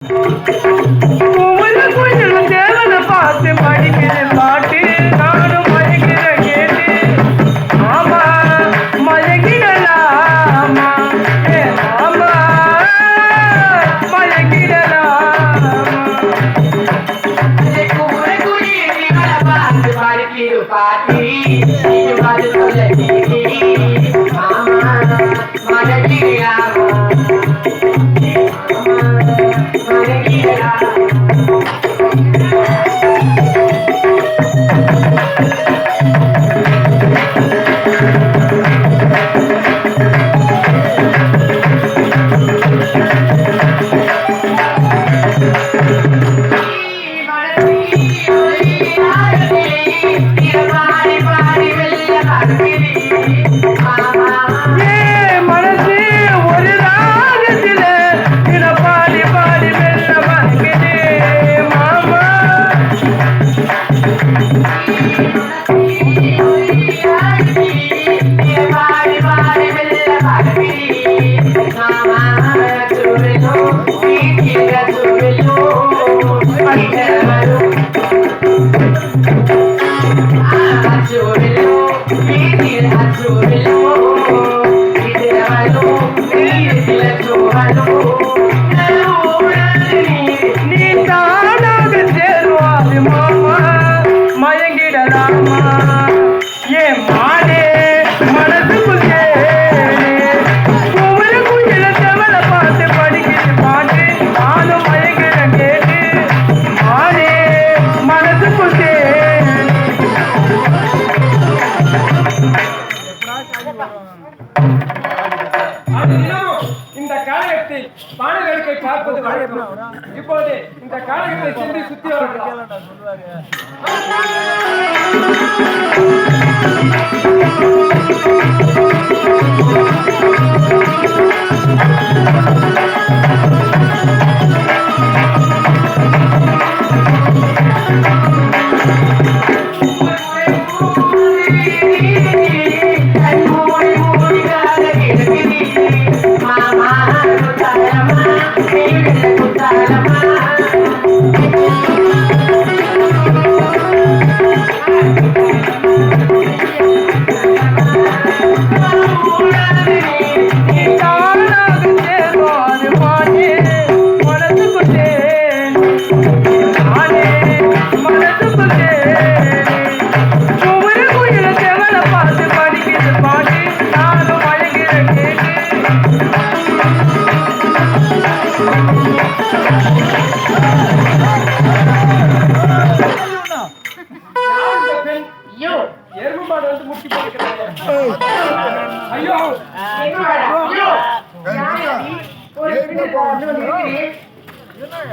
ஒவ்வொரு குயிலும் தேவனை பார்த்து படிக்கிற பாட்டு நானும் மயக்கிற கேட்டு மாமா மயக்கிடலாமா ஏ மாமா மயக்கிடலாமா பாட்டி மாமா மயக்கிடலாமா இந்த காலகத்தில் பாடல்களை பார்ப்பது வழக்கம். இப்போது இந்த காலகத்தை சென்று சுத்தி வரலாம்.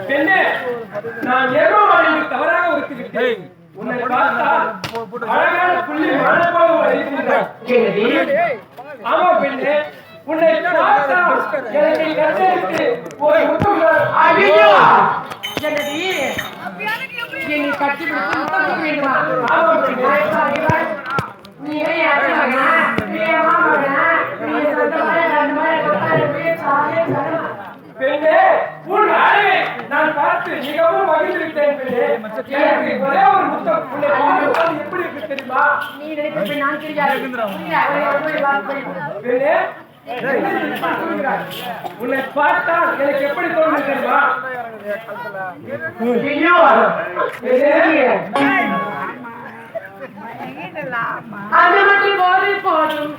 பெண்ணே, நான் ஏதோ தவறாக உறுத்திவிட்டேன். உன்னை பார்த்தால் அழகான புள்ளி மழை போல இருக்கிறாய். ஆமா பெண்ணே, உன்னை பார்த்தால் எனக்கு கண்டெடுத்து ஒரு முத்தம் என்னை கட்டி வேண்டுமா? ஆமா பெண்ணே, நீ பெண்ணே, உன் அழகை நான் பார்த்து மிகவும் மகிழ்ந்திருக்கிறேன். பெண்ணே, எனக்கு ஒரே ஒரு முத்தம் உன்னை பார்த்தால் எப்படி இருக்கு தெரியுமா? பெண்ணே, உன்னை பார்த்தால் எனக்கு எப்படி தோணுது தெரியுமா? அது மட்டும் போதும்.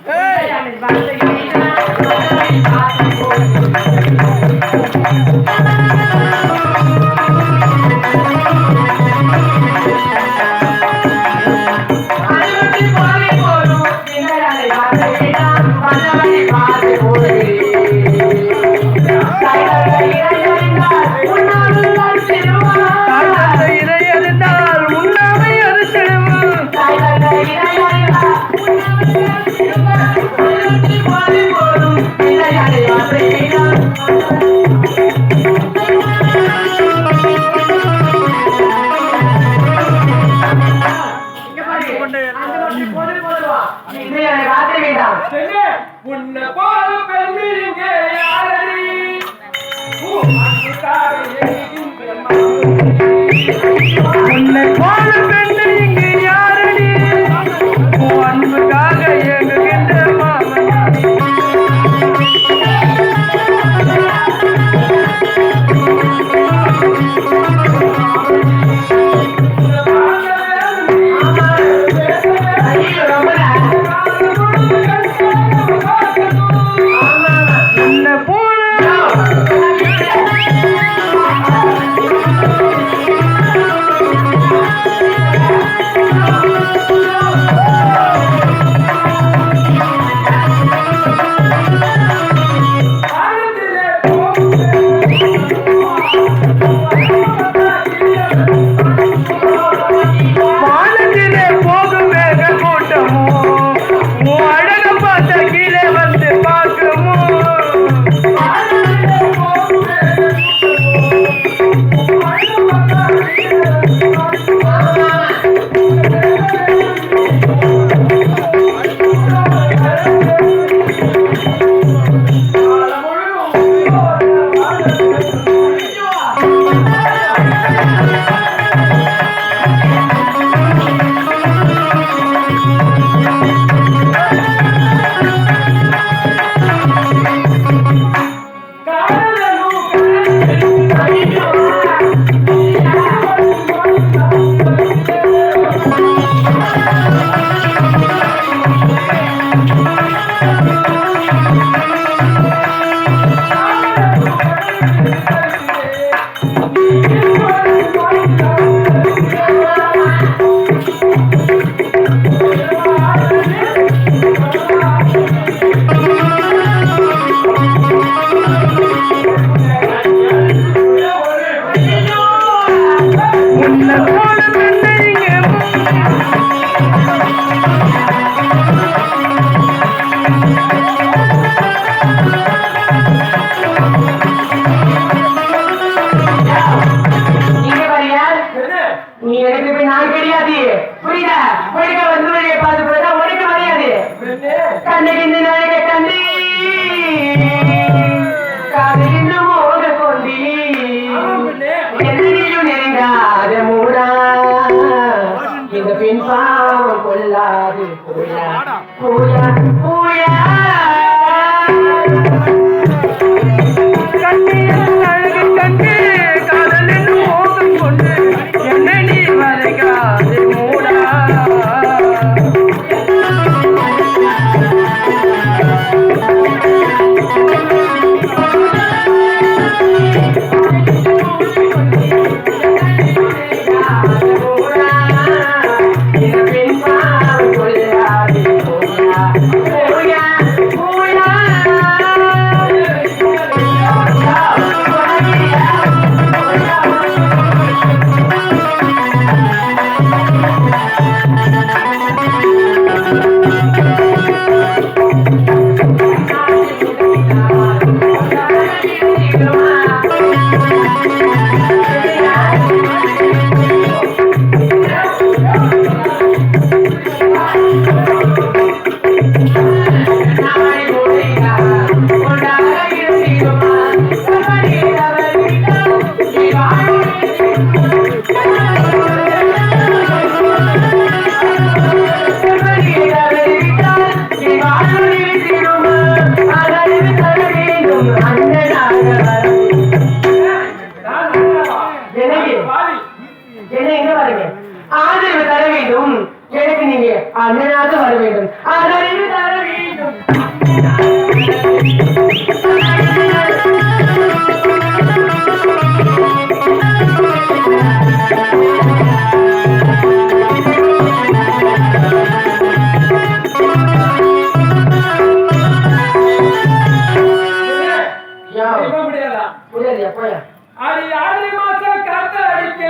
கொள்ளாது பூயா பூயா பூயா கண்ணியில் அழகு கண்டு காதலின் மோகம் கொண்டு என்னை நீ வரைக்காது மூடா ஆதரவு தர வேண்டும் எனக்கு நீங்க அண்ணனாக வர வேண்டும் ஆதரவு தர வேண்டும் முடியாது எப்பயா ஆடி மாசம் காத்த அடிக்க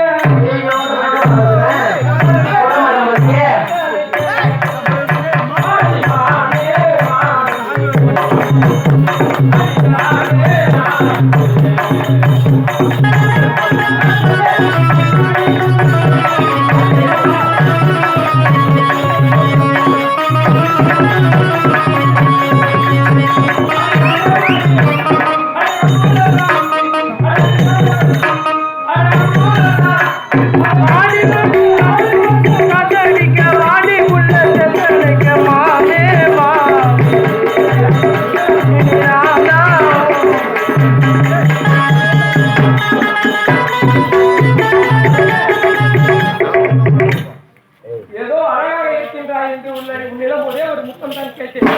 ஏதோ அழகாக இருக்கின்றாய் என்று உன்னிடம் ஒரே ஒரு முத்தம் தான் கேட்டேன்.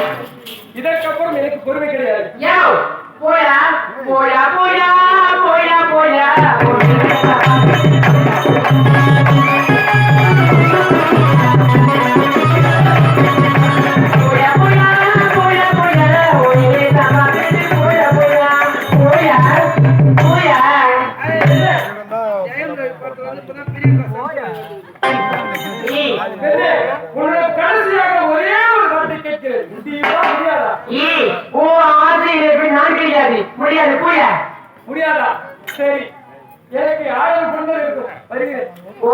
இதற்கப்புறம் எனக்கு பொறுமை கிடையாது. போயா போயா போயா போயா போயா உன்னுடைய கடைசியாக ஒரே ஒரு வார்த்தை கேட்கிறேன். முடியாதா? நான் கிடையாது முடியாது போயா முடியாதா? சரி, எனக்கு 1000 பொண்ணுகள் இருக்கும். வருகிறேன். ஓ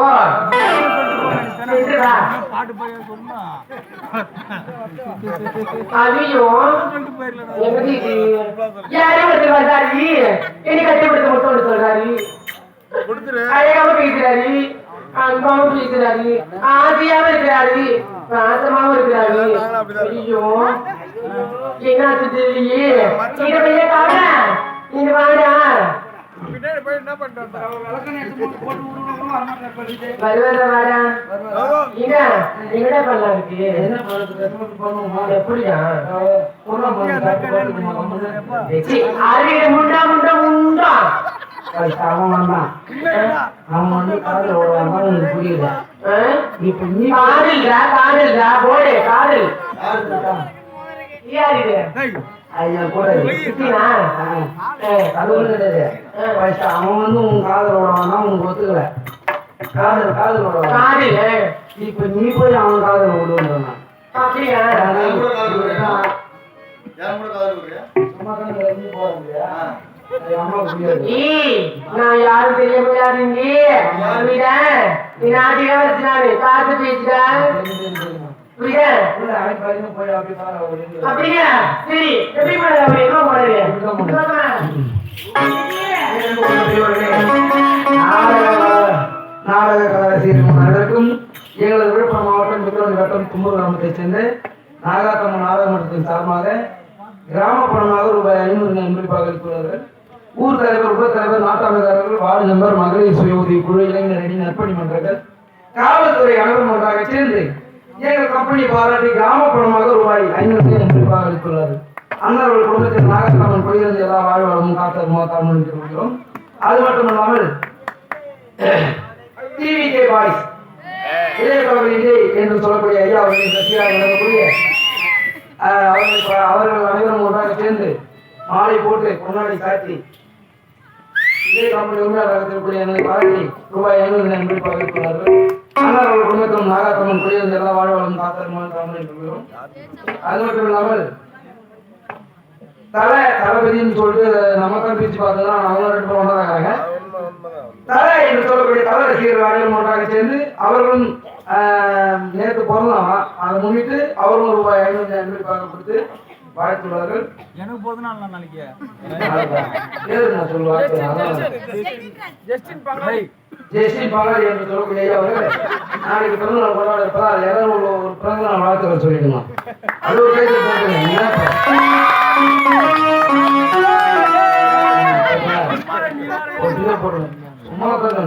ஐயோ யாரும் வந்தாரு என்னை கட்டுப்படுத்த மட்டும் சொல்றாரு அழகாம பேசுறாரு அன்பாவும் பேசுறாரு ஆசையாவும் இருக்கிறாரு பாசமாவும் இருக்கிறாரு ஐயோ என்னாச்சு தெரியலையே இதை பைய காண நீங்க வாடா வருவதா வாடா இங்க எங்கடா பண்ணலாம் இருக்கு எப்படியா அறிவிட முண்டா முண்டா முண்டா அவன் வந்து காதல் ஓடுவாங்க புரியுதா இப்ப நீ காதல்டா காதல்டா போடு காதல் யாரு இது ஐயா கூட அவன் வந்து உன் காதல் ஓடுவான்னா உனக்கு ஒத்துக்கல காதல் காதல் ஓடுவான் காதல் இப்ப நீ போய் அவன் காதல் ஓடுவான் அப்படியா நான் யாரும் தெரிய முடியாது நீ நாட்டில வச்சுனாரு காசு பேசுறேன் அப்படியா சரி எப்படி நாடக கலாசிரியர் அனைவருக்கும் எங்களது விழுப்புரம் மாவட்டம் விக்ரம் வட்டம் கும்பூர் கிராமத்தைச் சேர்ந்த நாகாத்தம்மன் நாடக மன்றத்தின் சார்பாக கிராமப்புறமாக ரூபாய் 500 அன்பளிப்பாக அளித்துள்ளார்கள். ஊர் தலைவர், உப தலைவர், நாட்டாமையாளர்கள், வார்டு மெம்பர், மகளிர் சுய உதவி குழு, இளைஞரணி, நற்பணி மன்றங்கள், காவல்துறை அனைவரும் ஒன்றாக சேர்ந்து எங்கள் கம்பெனி பாராட்டி கிராமப்புறமாக ரூபாய் 500 அன்பளிப்பாக அளித்துள்ளார்கள். அண்ணர்கள் குடும்பத்தில் நாகத்தம்மன் குடியிருந்து எல்லா வாழ்வாளமும் காத்தருமா தாழ்மொழி கொள்கிறோம். அது மட்டுமல்லாமல் டிவிகே பாய்ஸ் இளைய தலைவர் என்று சொல்லக்கூடிய ஐயா அவர்களின் ரசிகராக நடக்கக்கூடிய அவர்கள் அனைவரும் ஒன்றாக சேர்ந்து மாலை போட்டு கொண்டாடி சாத்தி இதே கம்பெனி உண்மையாக இருக்கக்கூடிய என்னை பாராட்டி ரூபாய் 500 அன்பளிப்பாக அளித்துள்ளார்கள். ஆனால் அவர்கள் குடும்பத்திலும் நாகாத்தம்மன் குடியிருந்து எல்லா வாழ்வாளமும் காத்தருமா தாழ்மொழி கொள்கிறோம். அது மட்டும் இல்லாமல் தளபதினு சொல்லிட்டு நம்ம தான் பிரிச்சு பார்த்தோம்னா அவங்க 2 பேரும் ஒன்றா இருக்காங்க. தலை என்று சொல்லக்கூடிய தலை ரசிகர்கள் அனைவரும் ஒன்றாக சேர்ந்து அவர்களும் நேற்று பிறந்தாங்க. அதை முன்னிட்டு அவர்களும் ரூபாய் 500 அன்பளிப்பாக கொடுத்து வாழ்த்துள்ளார்கள். எனக்கு போதுனா நாளைக்கு நான் சொல்லுவாங்க ஜெஸ்டின் பாலாஜி என்று சொல்லக்கூடிய ஐயா அவர்கள் நாளைக்கு பிறந்தநாள் கொண்டாட இருப்பதால் ஏதாவது ஒரு பிறந்தநாள் வாழ்த்துக்கள் சொல்லிடுமா. அது ஒரு கைது போட்டுங்க போடுங்க சும்மா தான்